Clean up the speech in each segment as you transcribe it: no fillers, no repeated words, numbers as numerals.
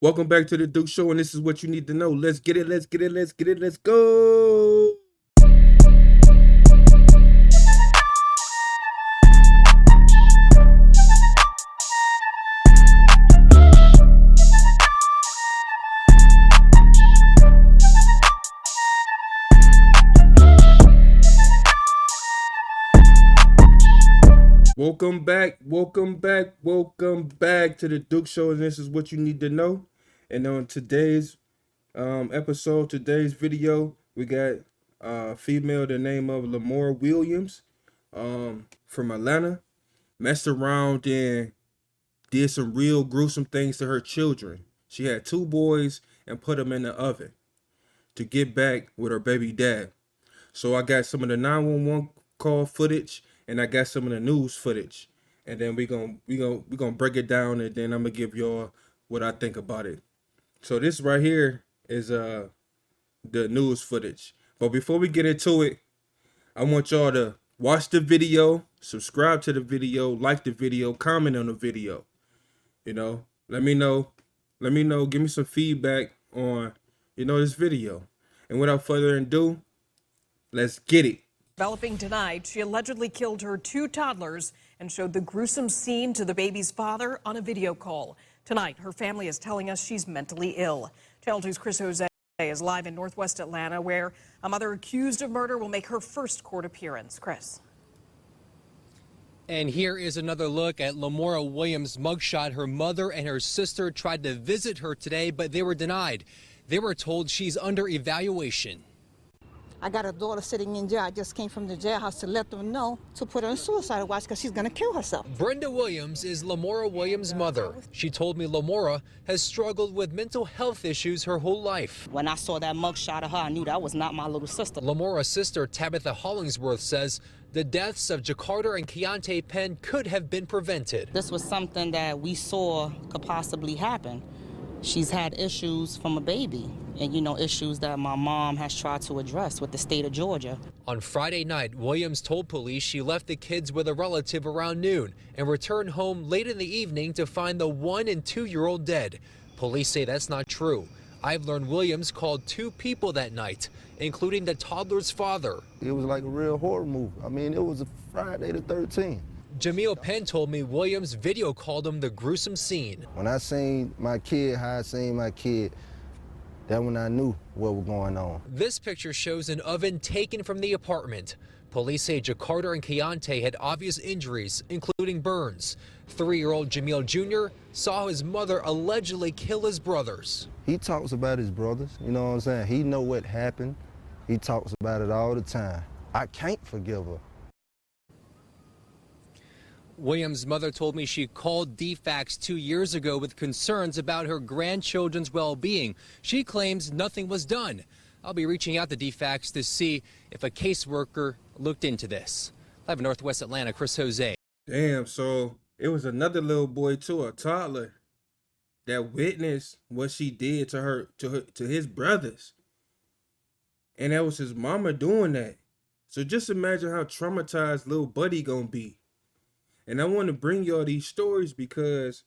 Welcome back to the Duke Show, and this is what you need to know. Let's get it, let's get it, let's get it, let's go. Welcome back to the Duke Show, and this is what you need to know. And on today's episode, today's video, we got a female the name of Lamora Williams from Atlanta. Messed around and did some real gruesome things to her children. She had two boys and put them in the oven to get back with her baby dad. So I got some of the 911 call footage and I got some of the news footage. And then we gonna break it down, and then I'm gonna give y'all what I think about it. So this right here is the news footage. But before we get into it, I want y'all to watch the video, subscribe to the video, like the video, comment on the video. You know, let me know, give me some feedback on, this video. And without further ado, let's get it. Developing tonight, she allegedly killed her two toddlers and showed the gruesome scene to the baby's father on a video call. Tonight, her family is telling us she's mentally ill. Channel 2's Chris Jose is live in Northwest Atlanta, where a mother accused of murder will make her first court appearance. Chris. And here is another look at Lamora Williams' mugshot. Her mother and her sister tried to visit her today, but they were denied. They were told she's under evaluation. I got a daughter sitting in jail. I just came from the jailhouse to let them know to put her in suicide watch because she's going to kill herself. Brenda Williams is Lamora Williams' mother. She told me Lamora has struggled with mental health issues her whole life. When I saw that mugshot of her, I knew that was not my little sister. Lamora's sister, Tabitha Hollingsworth, says the deaths of Ja'Karter and Ke'Yaunte Penn could have been prevented. This was something that we saw could possibly happen. She's had issues from a baby, and issues that my mom has tried to address with the state of Georgia. On Friday night, Williams told police she left the kids with a relative around noon and returned home late in the evening to find the 1- and 2-year-old dead. Police say that's not true. I've learned Williams called two people that night, including the toddler's father. It was like a real horror movie. I mean, it was a Friday the 13th. Jamil Penn told me Williams video called him the gruesome scene. When I seen my kid, how I seen my kid, that's when I knew what was going on. This picture shows an oven taken from the apartment. Police say Ja'Karter and Ke'Yaunte had obvious injuries, including burns. 3-year-old Jamil Jr. saw his mother allegedly kill his brothers. He talks about his brothers, you know what I'm saying? He know what happened. He talks about it all the time. I can't forgive her. Williams' mother told me she called DFACS 2 years ago with concerns about her grandchildren's well-being. She claims nothing was done. I'll be reaching out to DFACS to see if a caseworker looked into this. Live in Northwest Atlanta, Chris Jose. Damn, so it was another little boy too, a toddler, that witnessed what she did to his brothers. And that was his mama doing that. So just imagine how traumatized little buddy gonna be. And I want to bring y'all these stories because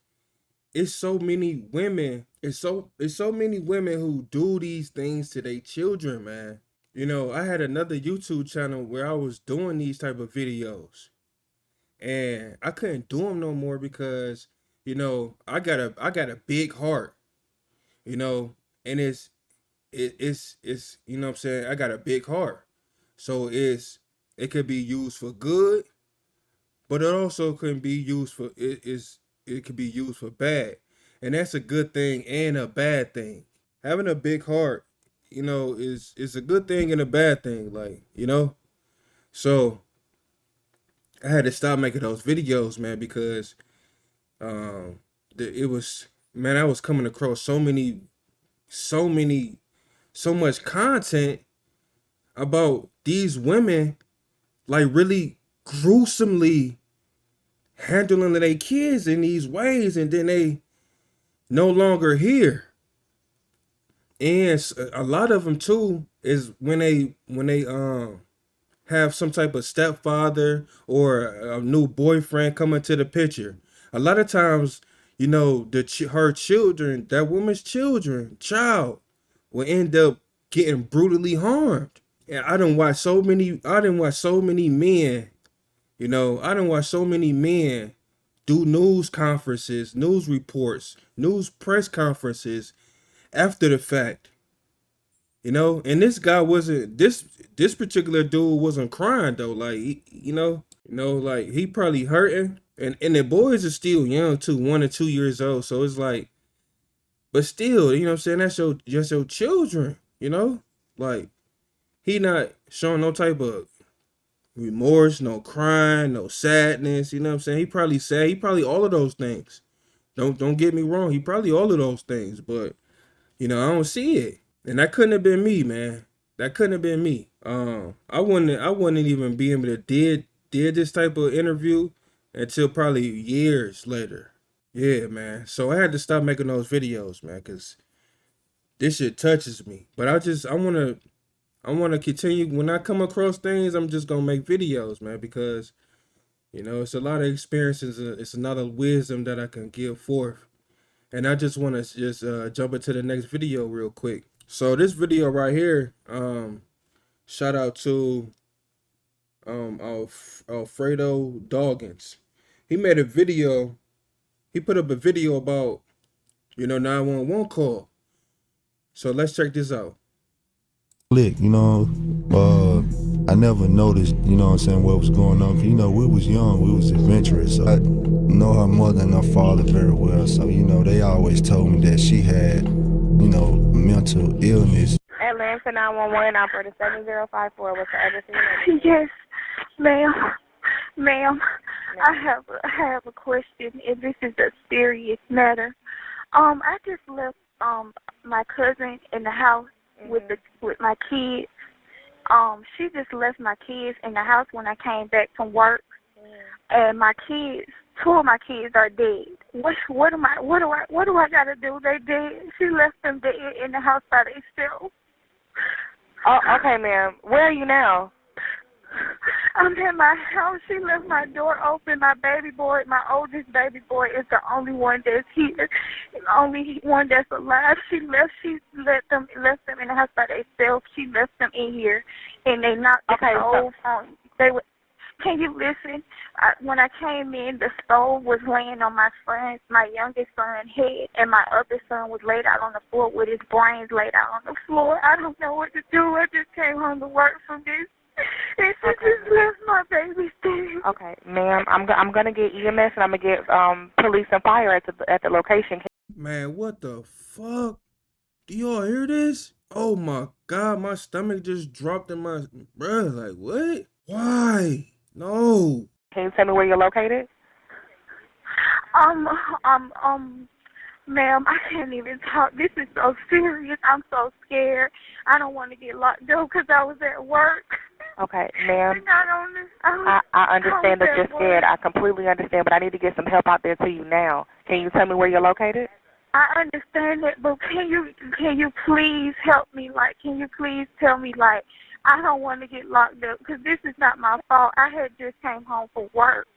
it's so many women, it's so many women who do these things to their children, man. I had another YouTube channel where I was doing these type of videos. And I couldn't do them no more because, I got a big heart. And it's you know what I'm saying, I got a big heart. So it could be used for good, but it also can be used for it could be used for bad. And that's a good thing and a bad thing. Having a big heart, is a good thing and a bad thing, So I had to stop making those videos, man, because I was coming across so much content about these women, like, really gruesomely handling their kids in these ways, and then they no longer here. And a lot of them too is when they have some type of stepfather or a new boyfriend come into the picture. A lot of times, you know, her children, that woman's child, will end up getting brutally harmed. And I done watched so many men, you know, I done watched so many men do news conferences, news reports, news press conferences after the fact. You know, and this guy wasn't this particular dude wasn't crying though. Like like he probably hurting. And the boys are still young too, 1 or 2 years old. So it's like, but still, you know what I'm saying? That's just your children, you know? Like, he not showing no type of remorse, no crying, no sadness, you know what I'm saying? He probably sad, he probably all of those things. Don't get me wrong, he probably all of those things, but you know, I don't see it. And that couldn't have been me, man. That couldn't have been me. I wouldn't even be able to did this type of interview until probably years later. Yeah, man. So I had to stop making those videos, man, because this shit touches me. But I wanna continue. When I come across things, I'm just gonna make videos, man, because you know it's a lot of experiences. It's a lot of wisdom that I can give forth. And I just want to just jump into the next video real quick. So this video right here, shout out to Alfredo Doggins. He made a video. He put up a video about, you know, 911 call. So let's check this out. Click, you know, I never noticed, you know what I'm saying, what was going on. You know, we was young, we was adventurous. So I know her mother and her father very well. So, you know, they always told me that she had, you know, mental illness. Atlanta 911, operator 7054. What's the address of your name? Yes, ma'am. Ma'am, I have a question, and this is a serious matter. I just left my cousin in the house with my kids. She just left my kids in the house when I came back from work, and my kids, 2 of my kids are dead. What do I gotta do? They dead. She left them dead in the house by themselves. Oh, okay, ma'am. Where are you now? I'm in my house. She left my door open. My baby boy, my oldest baby boy, is the only one that's here, the only one that's alive. She left them in the house by themselves. She left them in here, and they knocked the stove on. Can you listen? When I came in, the stove was laying on my youngest son's head, and my other son was laid out on the floor with his brains laid out on the floor. I don't know what to do. I just came home to work from this. And she just left my baby dead. Okay, ma'am, I'm gonna get EMS and I'm gonna get police and fire at the location. Man, what the fuck? Do y'all hear this? Oh my God, my stomach just dropped in my bruh. Like what? Why? No. Can you tell me where you're located? Ma'am, I can't even talk. This is so serious. I'm so scared. I don't want to get locked up because I was at work. Okay, ma'am. I understand that you're scared. I completely understand, but I need to get some help out there to you now. Can you tell me where you're located? I understand that, but can you please help me? Like, can you please tell me, like, I don't want to get locked up because this is not my fault. I had just came home from work.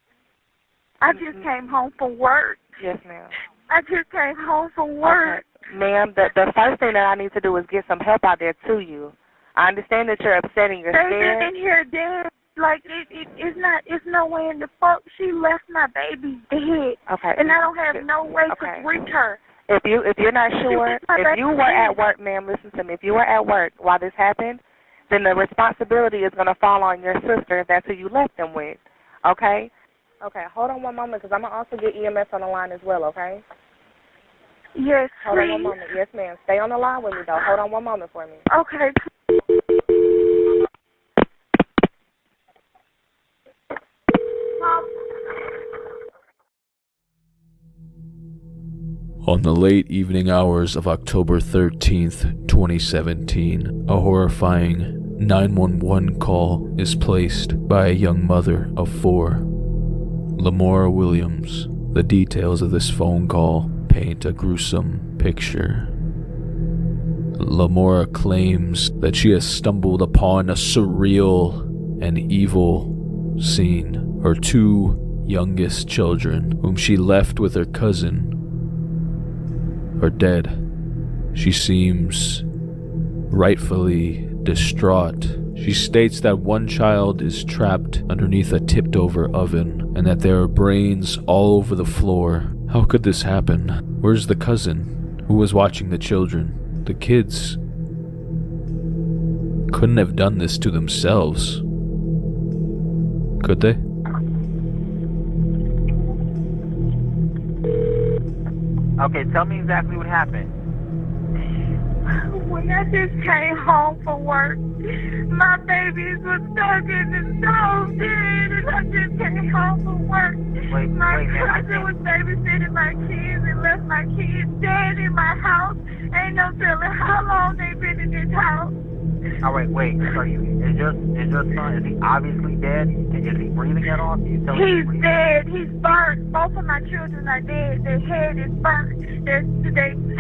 I just came home from work. Yes, ma'am. I just came home from work. Okay. Ma'am, the first thing that I need to do is get some help out there to you. I understand that you're upset and you're scared. They've been in here dead. Like, it's no way in the fuck. She left my baby dead. Okay. And I don't have no way to reach her. If you're not sure, if you were at work, ma'am, listen to me. If you were at work while this happened, then the responsibility is going to fall on your sister if that's who you left them with. Okay? Okay, hold on one moment because I'm going to also get EMS on the line as well, okay? Yes, Hold on one moment. Yes, ma'am. Stay on the line with me, though. Hold on one moment for me. Okay. On the late evening hours of October 13th, 2017, a horrifying 911 call is placed by a young mother of 4, Lamora Williams. The details of this phone call paint a gruesome picture. Lamora claims that she has stumbled upon a surreal and evil scene. Her 2 youngest children, whom she left with her cousin, are dead. She seems rightfully distraught. She states that one child is trapped underneath a tipped-over oven and that there are brains all over the floor. How could this happen? Where's the cousin who was watching the children? The kids couldn't have done this to themselves, could they? Okay, tell me exactly what happened. When I just came home from work, my babies were stuck in the stove dead, and I just came home from work. My cousin was babysitting my kids and left my kids dead in my house. Ain't no telling how long they've been in this house. All right, wait. So is your son, is he obviously dead? Is he breathing at all? He's dead. He's burnt. Both of my children are dead. Their head is burnt. Their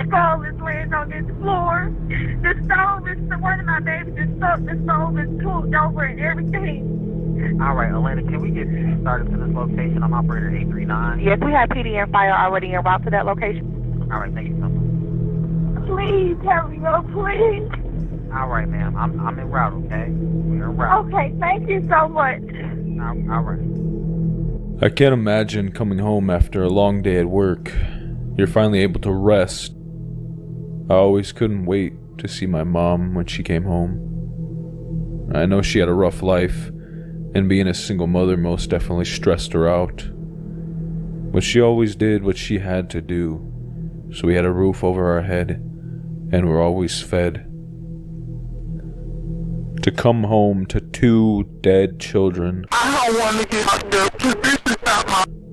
skull is laying on this floor. The stove is, one of my babies is stuck. The stove is pulled over and everything. All right, Elena, can we get PD started to this location? I'm operator 839. Yes, we have PD and fire already en route to that location. All right, thank you so much. Please help me, oh, please. All right, ma'am. I'm en route, okay? We're en route. Okay, thank you so much. All right. I can't imagine coming home after a long day at work. You're finally able to rest. I always couldn't wait to see my mom when she came home. I know she had a rough life, and being a single mother most definitely stressed her out. But she always did what she had to do, so we had a roof over our head, and we're always fed. To come home to 2 dead children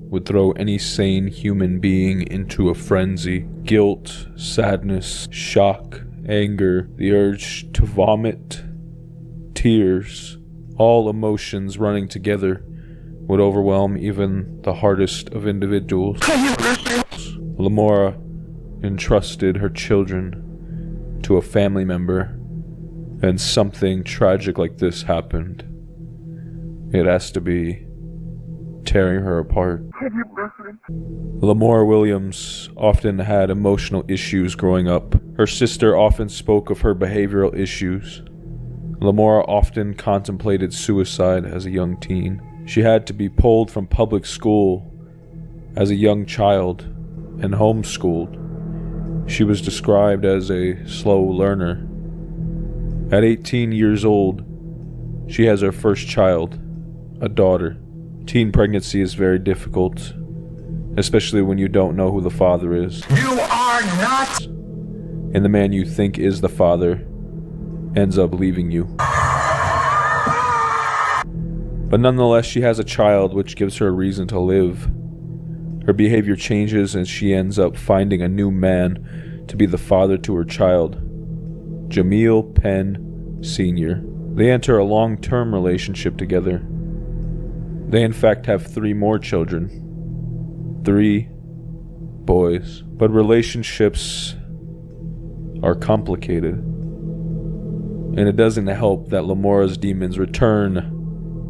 would throw any sane human being into a frenzy. Guilt, sadness, shock, anger, the urge to vomit, tears, all emotions running together would overwhelm even the hardest of individuals. Lamora entrusted her children to a family member, and something tragic like this happened. It has to be tearing her apart. Lamora Williams often had emotional issues growing up. Her sister often spoke of her behavioral issues. Lamora often contemplated suicide as a young teen. She had to be pulled from public school as a young child and homeschooled. She was described as a slow learner. At 18 years old, she has her first child, a daughter. Teen pregnancy is very difficult, especially when you don't know who the father is. You are not! And the man you think is the father ends up leaving you. But nonetheless, she has a child, which gives her a reason to live. Her behavior changes and she ends up finding a new man to be the father to her child, Ja'Karter Penn Sr. They enter a long-term relationship together. They in fact have 3 more children. 3 boys. But relationships are complicated. And it doesn't help that Lamora's demons return,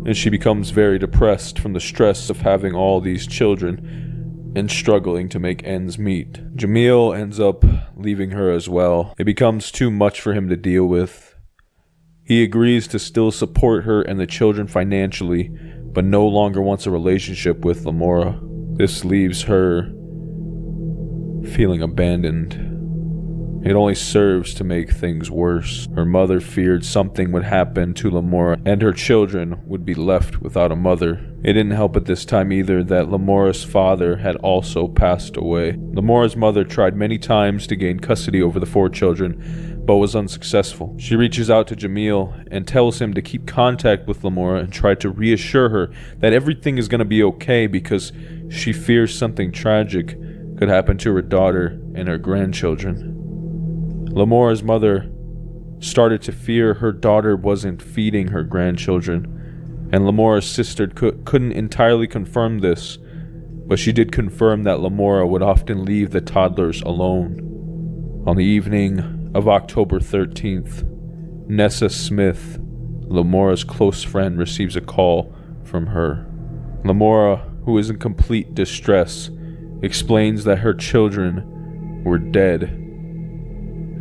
and she becomes very depressed from the stress of having all these children and struggling to make ends meet. Jamil ends up leaving her as well. It becomes too much for him to deal with. He agrees to still support her and the children financially, but no longer wants a relationship with Lamora. This leaves her feeling abandoned. It only serves to make things worse. Her mother feared something would happen to Lamora and her children would be left without a mother. It didn't help at this time either that Lamora's father had also passed away. Lamora's mother tried many times to gain custody over the 4 children, but was unsuccessful. She reaches out to Jamil and tells him to keep contact with Lamora and try to reassure her that everything is going to be okay because she fears something tragic could happen to her daughter and her grandchildren. Lamora's mother started to fear her daughter wasn't feeding her grandchildren, and Lamora's sister couldn't entirely confirm this, but she did confirm that Lamora would often leave the toddlers alone. On the evening of October 13th, Nessa Smith, Lamora's close friend, receives a call from her. Lamora, who is in complete distress, explains that her children were dead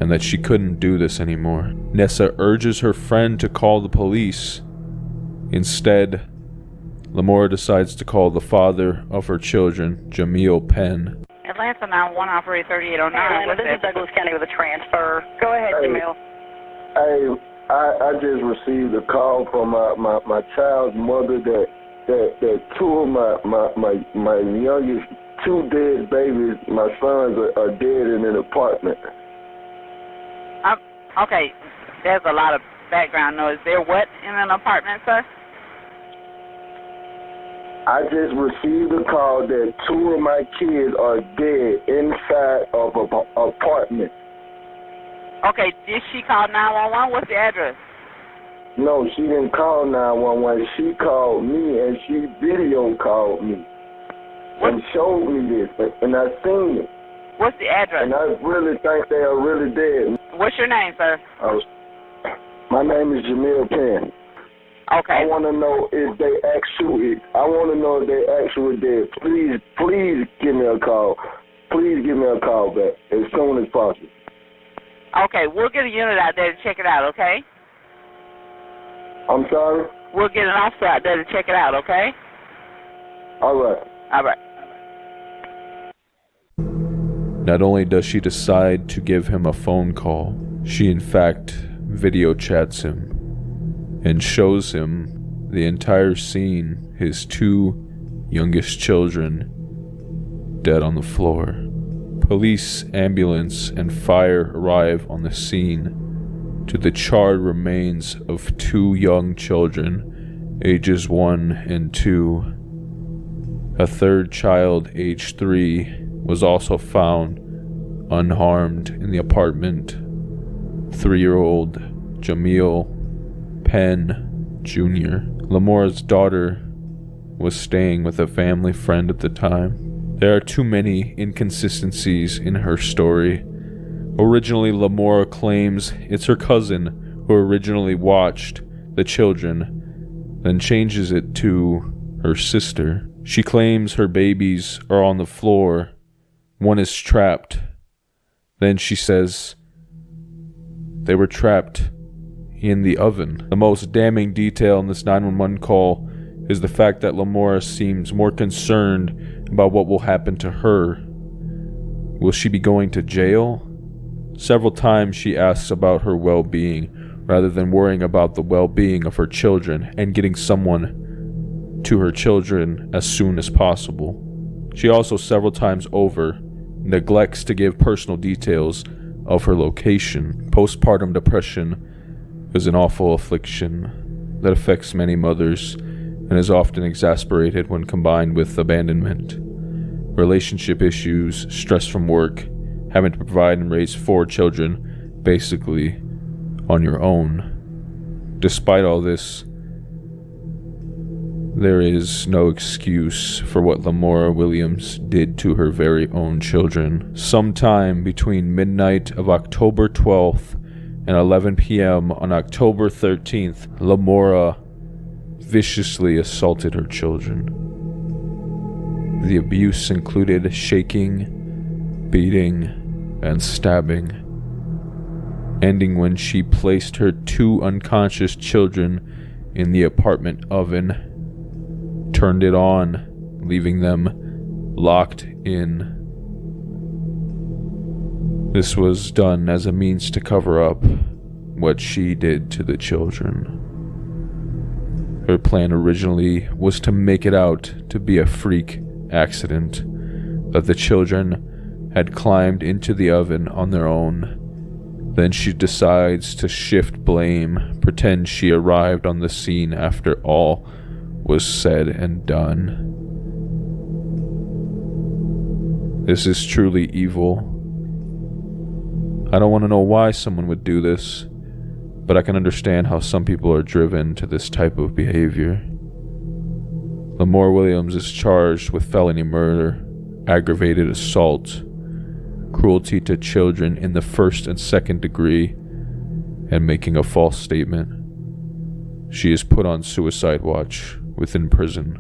and that she couldn't do this anymore. Nessa urges her friend to call the police. Instead, Lamora decides to call the father of her children, Ja'Karter Penn. Atlanta 911, operator 3809. Atlanta, this is Douglas County with a transfer. Go ahead, Jamil. Hey, I just received a call from my child's mother that two of my youngest two dead babies, my sons, are dead in an apartment. Okay, there's a lot of background noise. There what in an apartment, sir? I just received a call that two of my kids are dead inside of an apartment. Okay, did she call 911? What's the address? No, she didn't call 911. She called me and she video called me and showed me this, and I seen it. What's the address? And I really think they are really dead. What's your name, sir? My name is Ja'Karter Penn. Okay. I want to know if they actually dead. Please give me a call. Please give me a call back as soon as possible. Okay, we'll get a unit out there to check it out, okay? I'm sorry? We'll get an officer out there to check it out, okay? All right. All right. Not only does she decide to give him a phone call, she in fact video chats him and shows him the entire scene, his two youngest children dead on the floor. Police, ambulance, and fire arrive on the scene to the charred remains of two young children, ages 1 and 2. A third child, age 3, was also found unharmed in the apartment. 3-year-old Ja'Karter Penn Jr. Lamora's daughter was staying with a family friend at the time. There are too many inconsistencies in her story. Originally, Lamora claims it's her cousin who originally watched the children, then changes it to her sister. She claims her babies are on the floor. One is trapped. Then she says they were trapped in the oven. The most damning detail in this 911 call is the fact that Lamora seems more concerned about what will happen to her. Will she be going to jail? Several times she asks about her well-being, rather than worrying about the well-being of her children and getting someone to her children as soon as possible. She also several times over neglects to give personal details of her location. Postpartum depression is an awful affliction that affects many mothers and is often exasperated when combined with abandonment, relationship issues, stress from work, having to provide and raise 4 children basically on your own. Despite all this, there is no excuse for what Lamora Williams did to her very own children. Sometime between midnight of October 12th and 11 p.m. on October 13th, Lamora viciously assaulted her children. The abuse included shaking, beating, and stabbing, ending when she placed her 2 unconscious children in the apartment oven, turned it on, leaving them locked in. This was done as a means to cover up what she did to the children. Her plan originally was to make it out to be a freak accident, that the children had climbed into the oven on their own. Then she decides to shift blame, pretend she arrived on the scene after all was said and done. This is truly evil. I don't want to know why someone would do this, but I can understand how some people are driven to this type of behavior. Lamora Williams is charged with felony murder, aggravated assault, cruelty to children in the 1st and 2nd degree, and making a false statement. She is put on suicide watch within prison.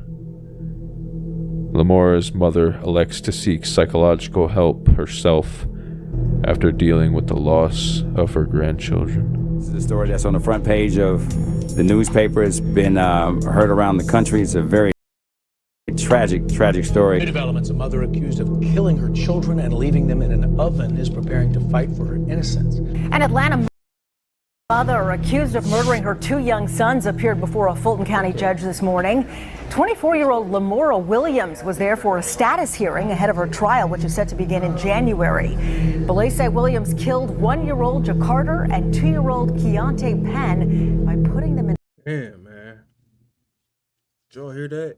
Lamora's mother elects to seek psychological help herself after dealing with the loss of her grandchildren. This is a story that's on the front page of the newspaper. It's been heard around the country. It's a very tragic story. New developments: a mother accused of killing her children and leaving them in an oven is preparing to fight for her innocence. An Atlanta mother accused of murdering her 2 young sons appeared before a Fulton County judge this morning. 24-year-old Lamora Williams was there for a status hearing ahead of her trial, which is set to begin in January. Police say Williams killed 1-year-old Ja'Karter and 2-year-old Ke'Yaunte Penn by putting them in. Damn, man. Did y'all hear that?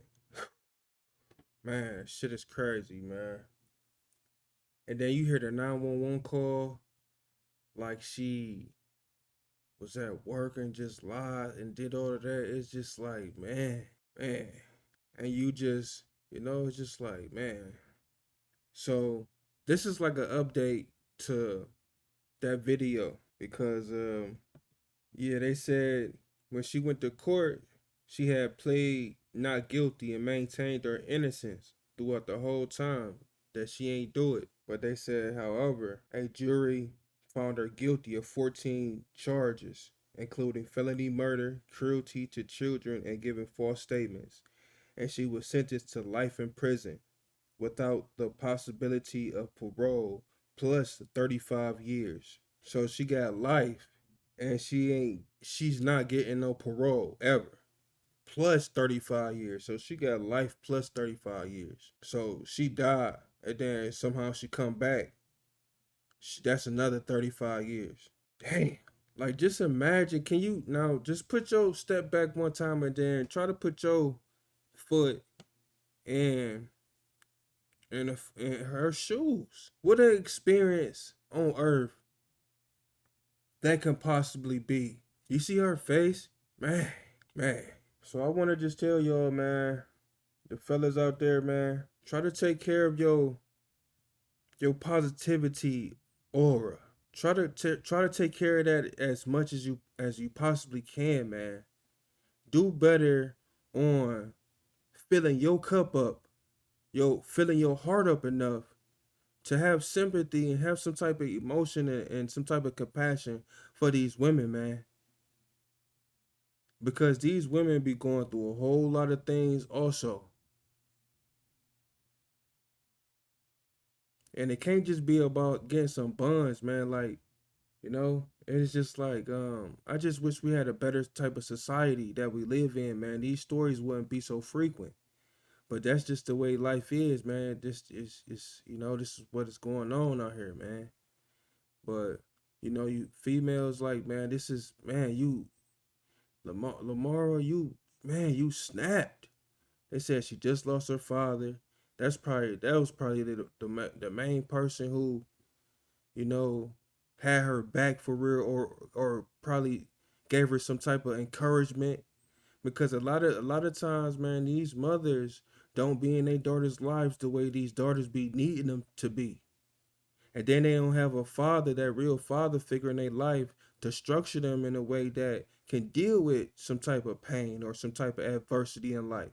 Man, shit is crazy, man. And then you hear the 911 call like she was at work and just lied and did all of that. It's just like, man. And you just, it's just like, man. So this is like an update to that video because, they said when she went to court, she had played not guilty and maintained her innocence throughout the whole time that she ain't do it. But they said, however, a jury found her guilty of 14 charges, including felony murder, cruelty to children, and giving false statements. And she was sentenced to life in prison without the possibility of parole plus 35 years. So she got life and she's not getting no parole ever. Plus 35 years. So she got life plus 35 years. So she died and then somehow she come back. That's another 35 years. Damn. Like, just imagine, can you now just put your step back one time and then try to put your foot in her shoes. What an experience on earth that can possibly be. You see her face? Man. So I want to just tell y'all, man, the fellas out there, man, try to take care of your positivity aura. Try to take care of that as much as you possibly can, man. Do better on filling your cup up, filling your heart up enough to have sympathy and have some type of emotion and some type of compassion for these women, man. Because these women be going through a whole lot of things also. And it can't just be about getting some buns, man. Like, it's just like, I just wish we had a better type of society that we live in, man. These stories wouldn't be so frequent. But that's just the way life is, man. This is this is what is going on out here, man. But, you females, like, man, this is, man, you, Lamora, you snapped. They said she just lost her father. That was probably the main person who, had her back for real, or probably gave her some type of encouragement. Because a lot of times, man, these mothers don't be in their daughters' lives the way these daughters be needing them to be. And then they don't have a father, that real father figure in their life to structure them in a way that can deal with some type of pain or some type of adversity in life.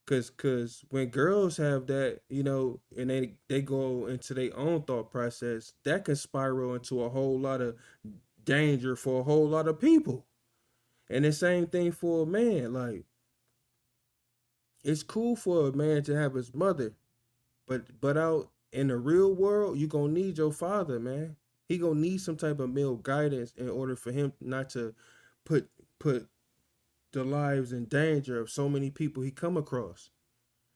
Cause when girls have that, and they go into their own thought process, that can spiral into a whole lot of danger for a whole lot of people. And the same thing for a man. Like, it's cool for a man to have his mother, but out in the real world, you gonna need your father, man. He gonna need some type of male guidance in order for him not to put the lives in danger of so many people he come across.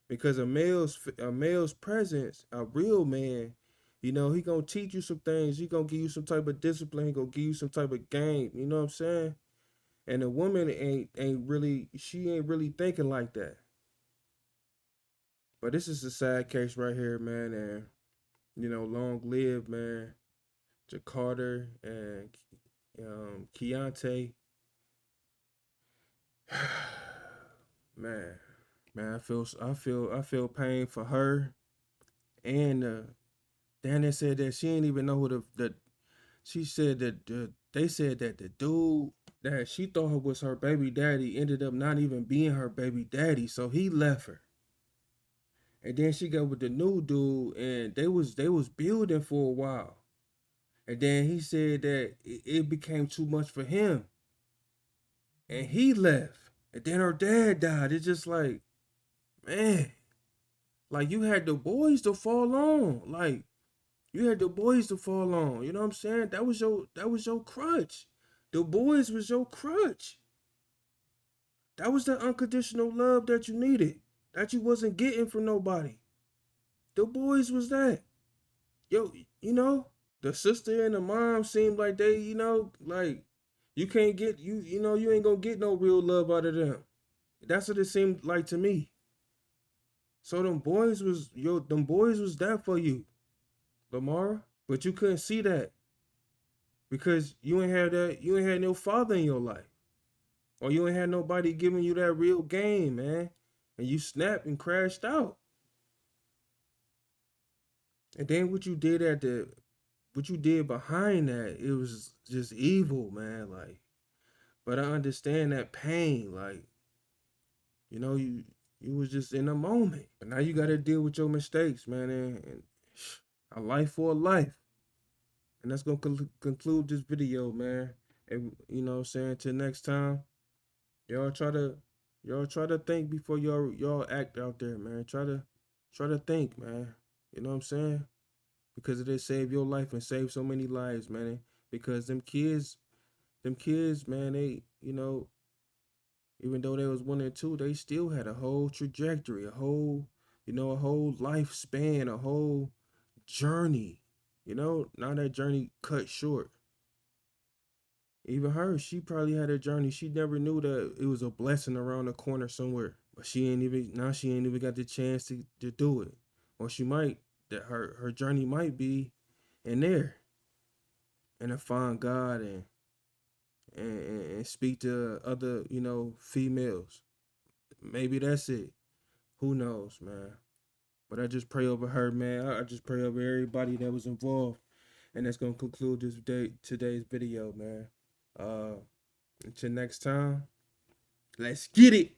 Because a male's presence, a real man, he gonna teach you some things. He gonna give you some type of discipline. He gonna give you some type of game. You know what I'm saying? And a woman ain't really thinking like that. But this is a sad case right here, man. And long live, man, Ja'Karter and Ke'Yaunte. Man, I feel pain for her. And then they said that she didn't even know who she said that they said that the dude that she thought was her baby daddy ended up not even being her baby daddy, so he left her. And then she got with the new dude, and they was building for a while. And then he said that it became too much for him, and he left. And then her dad died. It's just like, man, like you had the boys to fall on. Like you had the boys to fall on. You know what I'm saying? That was your crutch. The boys was your crutch. That was the unconditional love that you needed, that you wasn't getting from nobody. The boys was that. Yo, you know, the sister and the mom seemed like they, like you can't get you ain't gonna get no real love out of them. That's what it seemed like to me. So them boys was that for you, Lamora. But you couldn't see that because you ain't had no father in your life. Or you ain't had nobody giving you that real game, man. And you snapped and crashed out. And then what you did behind that, it was just evil, man. Like, but I understand that pain. Like, you was just in a moment. But now you gotta deal with your mistakes, man. And a life for a life. And that's gonna conclude this video, man. And you know what I'm saying? Till next time. Y'all try to think before y'all act out there, man. Try to think, man. You know what I'm saying? Because it save your life and save so many lives, man. Because them kids, man, they, even though they was 1 and 2, they still had a whole trajectory, a whole lifespan, a whole journey. Now that journey cut short. Even her, she probably had a journey. She never knew that it was a blessing around the corner somewhere. But she ain't even got the chance to do it. Or she might, that her journey might be in there. And to find God and speak to other, females. Maybe that's it. Who knows, man. But I just pray over her, man. I just pray over everybody that was involved. And that's gonna conclude today's video, man. Until next time, let's get it.